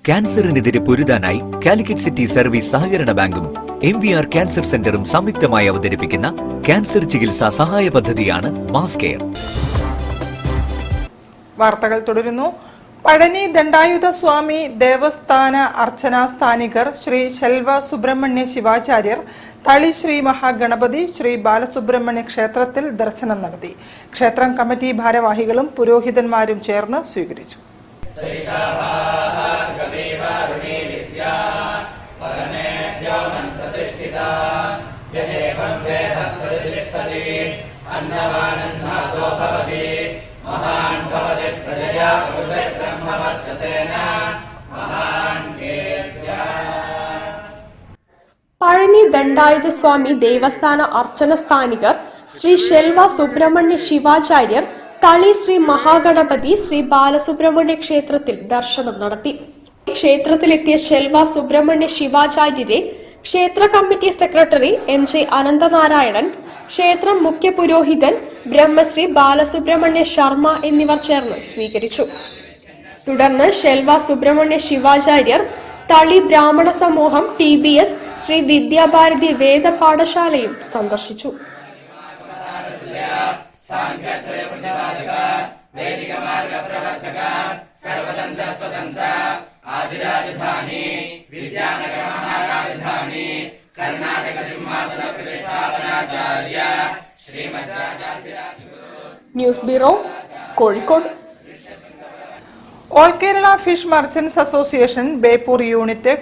ക്യാൻസറിനെതിരെ പൊരുതാനായി Calicut city service സഹകരണ ബാങ്കും MVR cancer സെന്ററും സംയുക്തമായി അവതരിപ്പിക്കുന്ന ക്യാൻസർ ചികിത്സാ സഹായ പദ്ധതിയാണ് മാസ് കെയർ. വാർത്തകൾ തുടരുന്നു. പഴനി ദണ്ഡായുധ സ്വാമി ദേവസ്ഥാന അർച്ചനാ സ്ഥാനികർ ശ്രീ ശെൽവ സുബ്രഹ്മണ്യ ശിവാചാര്യർ തളി ശ്രീ മഹാഗണപതി ശ്രീ ബാലസുബ്രഹ്മണ്യ ക്ഷേത്രത്തിൽ ദർശനം നടത്തി. ക്ഷേത്രം കമ്മിറ്റി ഭാരവാഹികളും പുരോഹിതന്മാരും ചേർന്ന് സ്വീകരിച്ചു. പഴനി ദണ്ഡായുധ സ്വാമി ദേവസ്ഥാന അർച്ചന സ്ഥാനികർ ശ്രീ ശെൽവ സുബ്രഹ്മണ്യ ശിവാചാര്യർ തളി ശ്രീ മഹാഗണപതി ശ്രീ ബാലസുബ്രഹ്മണ്യ ക്ഷേത്രത്തിൽ ദർശനം നടത്തി. ക്ഷേത്രത്തിലെത്തിയ ശെൽവ സുബ്രഹ്മണ്യ ശിവാചാര്യരെ ക്ഷേത്ര കമ്മിറ്റി സെക്രട്ടറി MJ അനന്തനാരായണൻ, ക്ഷേത്രം മുഖ്യ പുരോഹിതൻ ബ്രഹ്മശ്രീ ബാലസുബ്രഹ്മണ്യ ശർമ്മ എന്നിവർ ചേർന്ന് സ്വീകരിച്ചു. തുടർന്ന് ശെൽവ സുബ്രഹ്മണ്യ ശിവാചാര്യർ തളി ബ്രാഹ്മണ സമൂഹം TBS ശ്രീ വിദ്യാഭാരതി വേദ പാഠശാലയും സന്ദർശിച്ചു. News bureau, Kozhikode. All Kerala fish merchants association Beypore unit